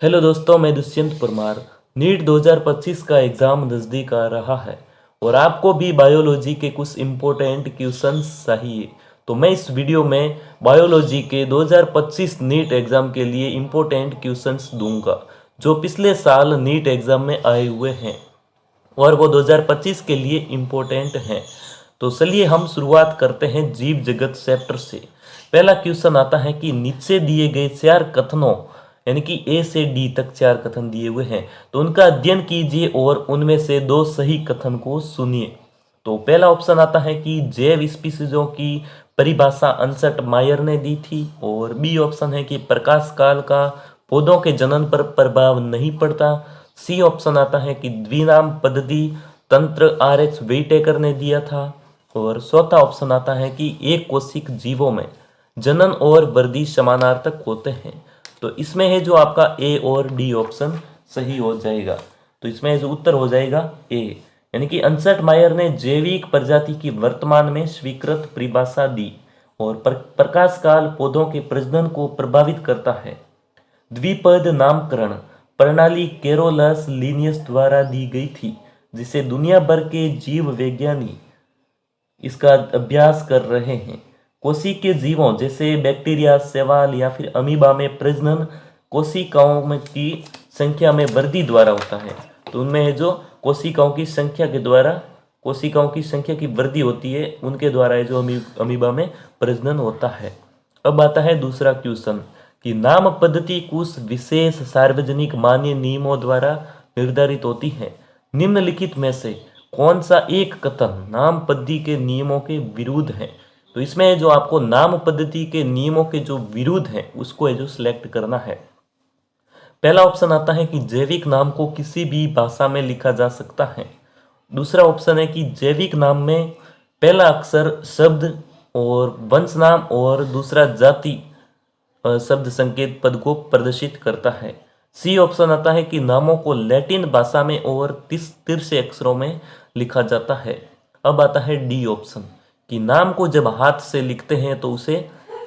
Hello दोस्तों, मैं Dushyant Parmar. NEET 2025 का एग्ज़ाम नज़दीक आ रहा है और आपको भी बायोलॉजी के कुछ इम्पोर्टेंट क्वेश्चंस चाहिए। तो मैं इस वीडियो में बायोलॉजी के 2025 नीट एग्ज़ाम के लिए इम्पोर्टेंट क्वेश्चंस दूंगा जो पिछले साल नीट एग्ज़ाम में आए हुए हैं और वो 2025 के लिए इम्पोर्टेंट हैं। तो चलिए हम शुरुआत करते हैं जीव जगत चैप्टर से। पहला क्वेश्चन आता है कि नीचे दिए गए चार कथनों यानी कि ए से डी तक चार कथन दिए हुए हैं, तो उनका अध्ययन कीजिए और उनमें से दो सही कथन को सुनिए। तो पहला ऑप्शन आता है कि जैव स्पीसीजों की परिभाषा अनसट मायर ने दी थी, और बी ऑप्शन है कि प्रकाश काल का पौधों के जनन पर प्रभाव नहीं पड़ता। सी ऑप्शन आता है कि द्विनाम पद्धति तंत्र आर एच वेइटेकर ने दिया था। और चौथा ऑप्शन आता है कि एक कोशिक जीवों में जनन और वृद्धि समानार्थक होते हैं। तो इसमें है जो आपका ए और डी ऑप्शन सही हो जाएगा। तो इसमें जो उत्तर हो जाएगा ए, यानी कि अनसट मायर ने जैविक प्रजाति की वर्तमान में स्वीकृत परिभाषा दी और प्रकाश काल पौधों के प्रजनन को प्रभावित करता है। द्विपद नामकरण प्रणाली कैरोलस लिनियस द्वारा दी गई थी, जिसे दुनिया भर के जीव विज्ञानी इसका अभ्यास कर रहे हैं। कोशिकीय जीवों जैसे बैक्टीरिया, शैवाल या फिर अमीबा में प्रजनन कोशिकाओं में की संख्या में वृद्धि द्वारा होता है। तो उनमें जो कोशिकाओं की संख्या के द्वारा कोशिकाओं की संख्या की वृद्धि होती है, उनके द्वारा जो अमीबा में प्रजनन होता है। अब आता है दूसरा क्वेश्चन कि नाम पद्धति कुछ विशेष सार्वजनिक मान्य नियमों द्वारा निर्धारित होती है। निम्नलिखित में से कौन सा एक कथन नाम पद्धति के नियमों के विरुद्ध है? तो इसमें जो आपको नाम पद्धति के नियमों के जो विरुद्ध है उसको है जो सिलेक्ट करना है। पहला ऑप्शन आता है कि जैविक नाम को किसी भी भाषा में लिखा जा सकता है। दूसरा ऑप्शन है कि जैविक नाम में पहला अक्षर शब्द और वंश नाम और दूसरा जाति शब्द संकेत पद को प्रदर्शित करता है। सी ऑप्शन आता है कि नामों को लैटिन भाषा में और तिरछे अक्षरों में लिखा जाता है। अब आता है डी ऑप्शन कि नाम को जब हाथ से लिखते हैं तो उसे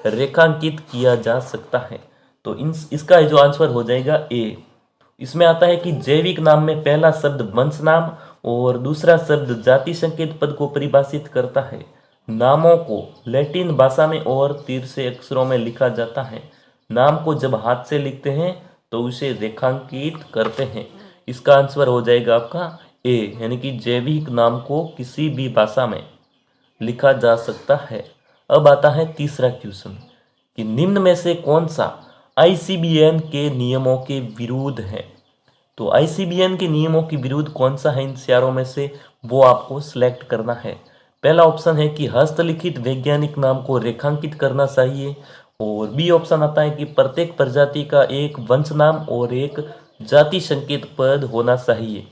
रेखांकित किया जा सकता है। तो इसका जो आंसर हो जाएगा ए। इसमें आता है कि जैविक नाम में पहला शब्द वंश नाम और दूसरा शब्द जाति संकेत पद को परिभाषित करता है। नामों को लैटिन भाषा में और तिरछे अक्षरों में लिखा जाता है। नाम को जब हाथ से लिखते हैं तो उसे रेखांकित करते हैं। इसका आंसर हो जाएगा आपका ए, यानी कि जैविक नाम को किसी भी भाषा में लिखा जा सकता है। अब आता है तीसरा क्वेश्चन कि निम्न में से कौन सा आईसीबीएन के नियमों के विरुद्ध है? तो आईसीबीएन के नियमों के विरुद्ध कौन सा है इन चारों में से, वो आपको सिलेक्ट करना है। पहला ऑप्शन है कि हस्तलिखित वैज्ञानिक नाम को रेखांकित करना चाहिए, और बी ऑप्शन आता है कि प्रत्येक प्रजाति का एक वंश नाम और एक जाति संकेत पद होना चाहिए।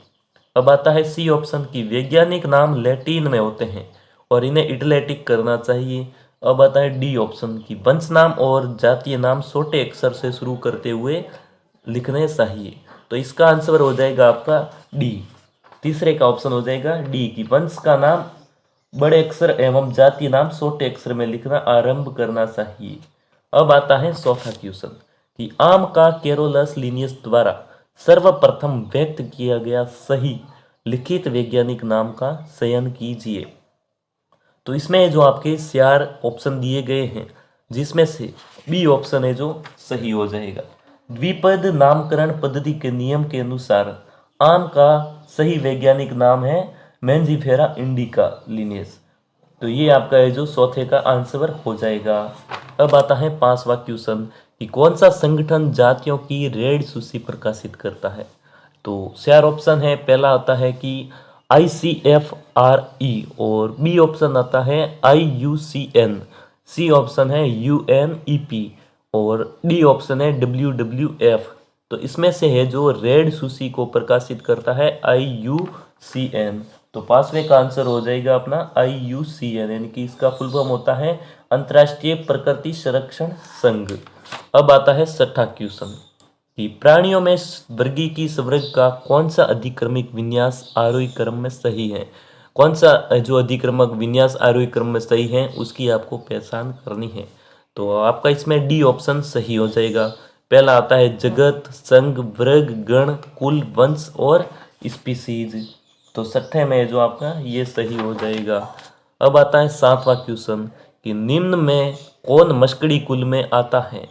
अब आता है सी ऑप्शन की वैज्ञानिक नाम लैटिन में होते हैं और इन्हें इटैलिक करना चाहिए। अब आता है डी ऑप्शन की वंश नाम और जातीय नाम छोटे अक्षर से शुरू करते हुए लिखने चाहिए। तो इसका आंसर हो जाएगा आपका डी। तीसरे का ऑप्शन हो जाएगा डी की वंश का नाम बड़े अक्षर एवं जातीय नाम छोटे अक्षर में लिखना आरंभ करना चाहिए। अब आता है चौथा क्वेश्चन कि आम का कैरोलस लिनियस द्वारा सर्वप्रथम व्यक्त किया गया सही लिखित वैज्ञानिक नाम का चयन कीजिए। तो इसमें जो आपके चार ऑप्शन दिए गए हैं, जिसमें से बी ऑप्शन है जो सही हो जाएगा। द्विपद नामकरण पद्धति के नियम के अनुसार आम का सही वैज्ञानिक नाम है मैंजीफेरा इंडिका लिनियस। तो ये आपका है जो चौथे का आंसर हो जाएगा। अब आता है पांचवा क्वेश्चन कि कौन सा संगठन जातियों की रेड सूची प्रकाशित करता है? तो चार ऑप्शन है। पहला आता है कि ICFRE, और बी ऑप्शन आता है IUCN, सी ऑप्शन है UNEP और डी ऑप्शन है WWF। तो इसमें से है जो रेड सूची को प्रकाशित करता है IUCN। तो पांचवें का आंसर हो जाएगा अपना IUCN, यानी कि इसका फुल फॉर्म होता है अंतर्राष्ट्रीय प्रकृति संरक्षण संघ। अब आता है छठा क्वेश्चन कि प्राणियों में वर्गी की वर्ग का कौन सा अधिक्रमिक विन्यास आरोही क्रम में सही है? कौन सा जो अधिक्रमक विन्यास आरोही क्रम में सही है उसकी आपको पहचान करनी है। तो आपका इसमें डी ऑप्शन सही हो जाएगा। पहला आता है जगत, संघ, वर्ग, गण, कुल, वंश और स्पीसीज। तो छठे में जो आपका ये सही हो जाएगा। अब आता है 7वां क्वेश्चन कि निम्न में कौन मस्कड़ी कुल में आता है।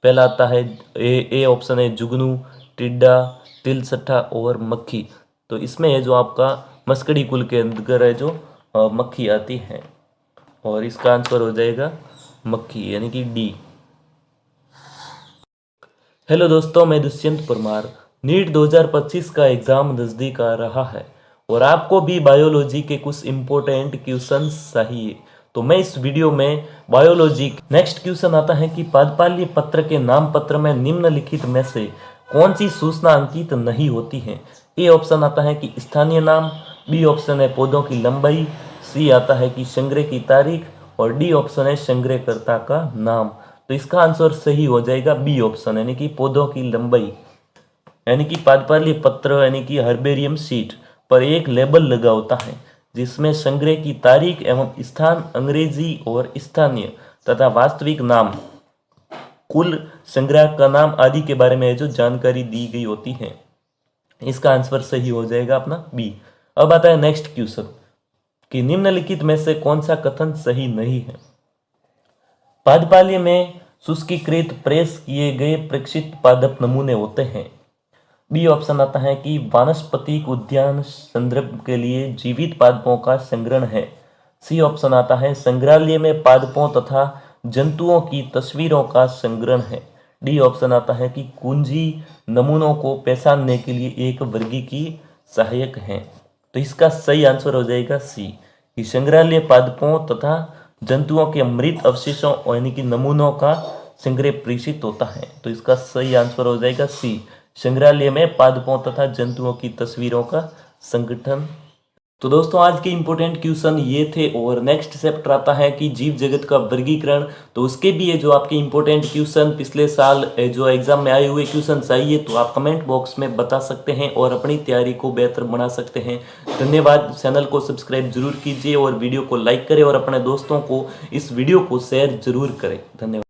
पहला आता है ए ऑप्शन है जुगनू, टिड्डा, तिलसठा और मक्खी। तो इसमें है जो आपका मस्कड़ी कुल के अंदर है जो मक्खी आती है और इसका आंसर हो जाएगा मक्खी यानी कि डी। हेलो दोस्तों, मैं दुष्यंत परमार। नीट 2025 का एग्ज़ाम नज़दीक आ रहा है और आपको भी बायोलॉजी के कुछ इम्पोर्टेंट क्वेश्चंस चाहिए। तो मैं इस वीडियो में बायोलॉजी नेक्स्ट क्वेश्चन आता है कि पादपाल्य पत्र के नाम पत्र में निम्नलिखित में से कौन सी सूचना अंकित नहीं होती है। ए ऑप्शन आता है कि स्थानीय नाम, बी ऑप्शन है पौधों की लंबाई, सी आता है कि संग्रह की तारीख और डी ऑप्शन है संग्रहकर्ता का नाम। तो इसका आंसर सही हो जाएगा बी ऑप्शन यानी कि पौधों की लंबाई। यानी कि पादपाल्य पत्र यानी कि हर्बेरियम शीट पर एक लेबल लगा होता है जिसमें संग्रह की तारीख एवं स्थान, अंग्रेजी और स्थानीय तथा वास्तविक नाम, कुल संग्रह का नाम आदि के बारे में जो जानकारी दी गई होती है। इसका आंसर सही हो जाएगा अपना बी। अब आता है नेक्स्ट क्वेश्चन कि निम्नलिखित में से कौन सा कथन सही नहीं है। पादपाल्य में शुष्कीकृत प्रेस किए गए प्रेक्षित पादप नमूने होते हैं। बी ऑप्शन आता है कि वानस्पतिक उद्यान संदर्भ के लिए जीवित पादपों का संग्रहण है। सी ऑप्शन आता है संग्रहालय में पादपों तथा जंतुओं की तस्वीरों का संग्रहण है। डी ऑप्शन आता है कि कुंजी नमूनों को पहचानने के लिए एक वर्गीकी सहायक है। तो इसका सही आंसर हो जाएगा सी कि संग्रहालय पादपों तथा जंतुओं के मृत अवशेषों यानी कि नमूनों का संग्रह प्रेषित होता है। तो इसका सही आंसर हो जाएगा सी संग्रहालय में पादपों तथा जंतुओं की तस्वीरों का संगठन। तो दोस्तों आज के इंपॉर्टेंट क्वेश्चन ये थे और नेक्स्ट चैप्टर आता है कि जीव जगत का वर्गीकरण। तो उसके भी ये जो आपके इंपॉर्टेंट क्वेश्चन पिछले साल जो एग्जाम में आए हुए क्वेश्चन चाहिए तो आप कमेंट बॉक्स में बता सकते हैं और अपनी तैयारी को बेहतर बना सकते हैं। धन्यवाद। चैनल को सब्सक्राइब जरूर कीजिए और वीडियो को लाइक करें और अपने दोस्तों को इस वीडियो को शेयर जरूर करें। धन्यवाद।